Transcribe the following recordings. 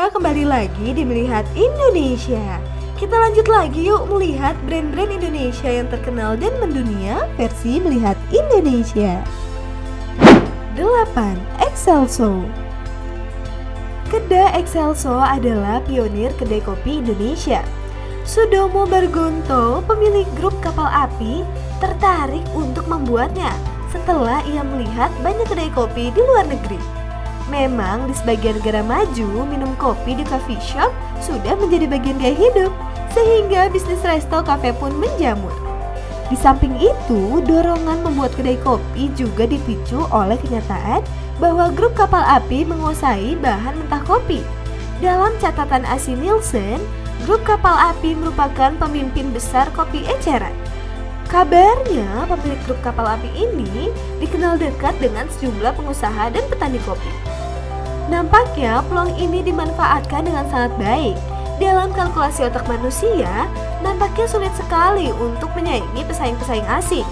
semuanya, kembali lagi di Melihat Indonesia. Kita lanjut lagi yuk melihat brand-brand Indonesia yang terkenal dan mendunia versi Melihat Indonesia. 8. Excelso. Kedai Excelso adalah pionir kedai kopi Indonesia. Sudomo Bargonto, pemilik grup kapal api, tertarik untuk membuatnya setelah ia melihat banyak kedai kopi di luar negeri. Memang di sebagian negara maju, minum kopi di coffee shop sudah menjadi bagian gaya hidup, sehingga bisnis resto kafe pun menjamur. Di samping itu, dorongan membuat kedai kopi juga dipicu oleh kenyataan bahwa grup kapal api menguasai bahan mentah kopi. Dalam catatan ASI Nielsen, grup kapal api merupakan pemimpin besar kopi eceran. Kabarnya, pemilik grup kapal api ini dikenal dekat dengan sejumlah pengusaha dan petani kopi. Nampaknya peluang ini dimanfaatkan dengan sangat baik. Dalam kalkulasi otak manusia, nampaknya sulit sekali untuk menyaingi pesaing-pesaing asing.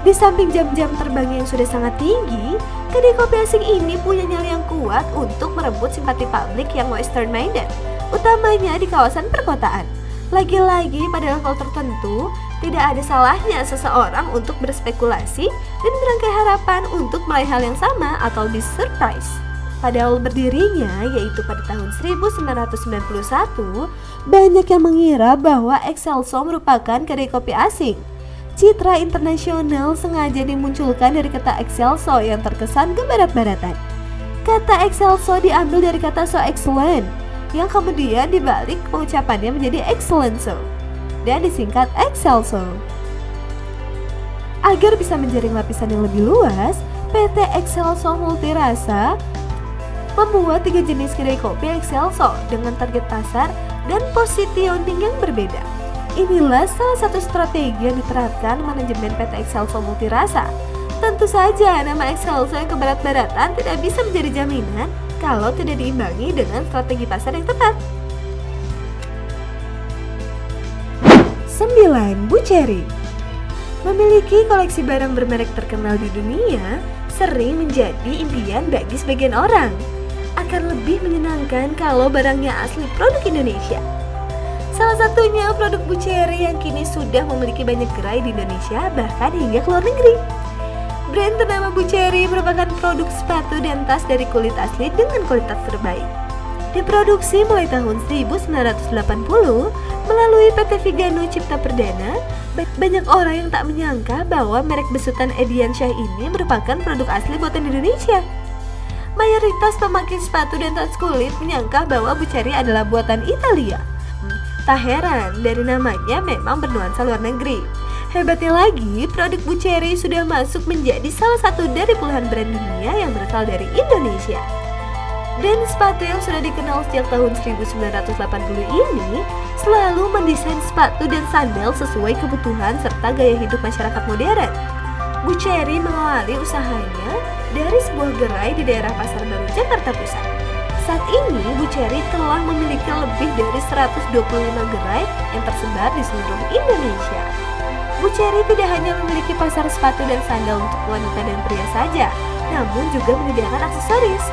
Di samping jam-jam terbangnya yang sudah sangat tinggi, kedai kopi asing ini punya nyali yang kuat untuk merebut simpati publik yang western-minded, utamanya di kawasan perkotaan. Lagi-lagi pada level tertentu, tidak ada salahnya seseorang untuk berspekulasi dan merangkai harapan untuk meraih hal yang sama atau lebih surprise. Pada awal berdirinya, yaitu pada tahun 1991, banyak yang mengira bahwa Excelso merupakan kedai kopi asing. Citra internasional sengaja dimunculkan dari kata Excelso yang terkesan kebarat-baratan. Kata Excelso diambil dari kata so excellent, yang kemudian dibalik pengucapannya menjadi Excellenso dan disingkat Excelso. Agar bisa menjaring lapisan yang lebih luas, PT Excelso Multirasa membuat 3 jenis kedai kopi Excelso dengan target pasar dan positioning yang berbeda. Inilah salah satu strategi yang diterapkan manajemen PT Excelso Multirasa. Tentu saja nama Excelso yang kebarat-baratan tidak bisa menjadi jaminan kalau tidak diimbangi dengan strategi pasar yang tepat. 9. Buccheri. Memiliki koleksi barang bermerek terkenal di dunia sering menjadi impian bagi sebagian orang. Akan lebih menyenangkan kalau barangnya asli produk Indonesia. Salah satunya produk Buccheri yang kini sudah memiliki banyak gerai di Indonesia, bahkan hingga ke luar negeri. Brand ternama Buccheri merupakan produk sepatu dan tas dari kulit asli dengan kualitas terbaik. Diproduksi mulai tahun 1980 melalui PT Vigano Cipta Perdana, banyak orang yang tak menyangka bahwa merek besutan Ediansyah ini merupakan produk asli buatan Indonesia. Mayoritas pemakai sepatu dan tas kulit menyangka bahwa Buccheri adalah buatan Italia. Tak heran, dari namanya memang bernuansa luar negeri. Hebatnya lagi, produk Buccheri sudah masuk menjadi salah satu dari puluhan brand dunia yang berasal dari Indonesia. Dan sepatu yang sudah dikenal sejak tahun 1980 ini selalu mendesain sepatu dan sandal sesuai kebutuhan serta gaya hidup masyarakat modern. Buccheri mengawali usahanya dari sebuah gerai di daerah Pasar Baru, Jakarta Pusat. Saat ini, Buccheri telah memiliki lebih dari 125 gerai yang tersebar di seluruh Indonesia. Buccheri tidak hanya memiliki pasar sepatu dan sandal untuk wanita dan pria saja, namun juga menyediakan aksesoris.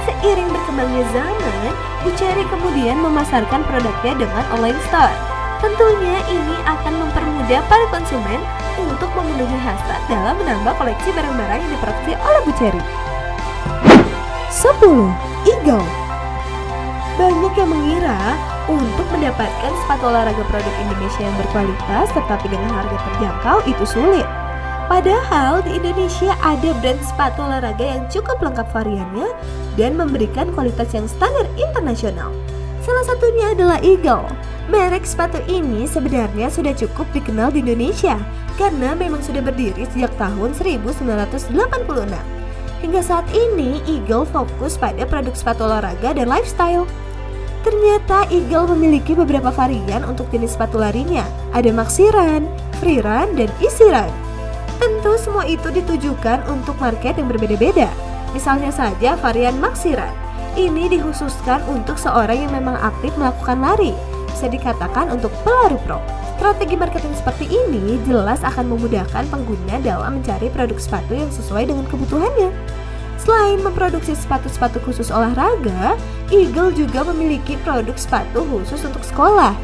Seiring berkembangnya zaman, Buccheri kemudian memasarkan produknya dengan online store. Tentunya ini akan mempermudah para konsumen untuk memenuhi hasrat dalam menambah koleksi barang-barang yang diproduksi oleh Buccheri. 10. Eagle. Banyak yang mengira untuk mendapatkan sepatu olahraga produk Indonesia yang berkualitas tetapi dengan harga terjangkau itu sulit. Padahal di Indonesia ada brand sepatu olahraga yang cukup lengkap variannya dan memberikan kualitas yang standar internasional. Salah satunya adalah Eagle. Merek sepatu ini sebenarnya sudah cukup dikenal di Indonesia karena memang sudah berdiri sejak tahun 1986. Hingga saat ini, Eagle fokus pada produk sepatu olahraga dan lifestyle. Ternyata Eagle memiliki beberapa varian untuk jenis sepatu larinya. Ada maxi run, free run, dan easy run. Tentu semua itu ditujukan untuk market yang berbeda-beda. Misalnya saja varian maxi run. Ini dikhususkan untuk seorang yang memang aktif melakukan lari. Bisa dikatakan untuk pelari pro. Strategi marketing seperti ini jelas akan memudahkan pengguna dalam mencari produk sepatu yang sesuai dengan kebutuhannya. Selain memproduksi sepatu-sepatu khusus olahraga, Eagle juga memiliki produk sepatu khusus untuk sekolah.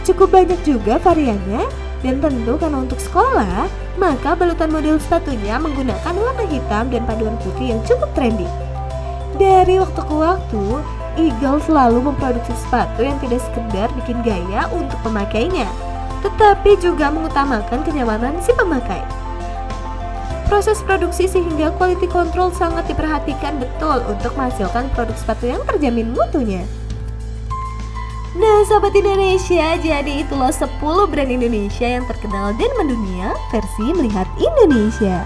Cukup banyak juga variannya, dan tentu karena untuk sekolah, maka balutan model sepatunya menggunakan warna hitam dan paduan putih yang cukup trendy. Dari waktu ke waktu, Eagle selalu memproduksi sepatu yang tidak sekedar bikin gaya untuk pemakainya, tetapi juga mengutamakan kenyamanan si pemakai. Proses produksi sehingga quality control sangat diperhatikan betul untuk menghasilkan produk sepatu yang terjamin mutunya. Nah Sobat Indonesia, jadi itulah 10 brand Indonesia yang terkenal dan mendunia versi Melihat Indonesia.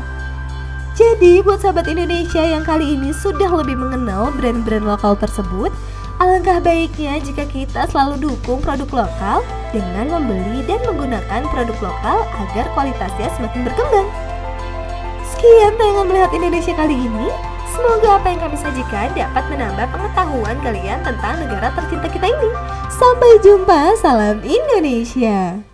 Jadi buat Sobat Indonesia yang kali ini sudah lebih mengenal brand-brand lokal tersebut, alangkah baiknya jika kita selalu dukung produk lokal dengan membeli dan menggunakan produk lokal agar kualitasnya semakin berkembang. Sekian tayangan Melihat Indonesia kali ini. Semoga apa yang kami sajikan dapat menambah pengetahuan kalian tentang negara tercinta kita ini. Sampai jumpa, salam Indonesia.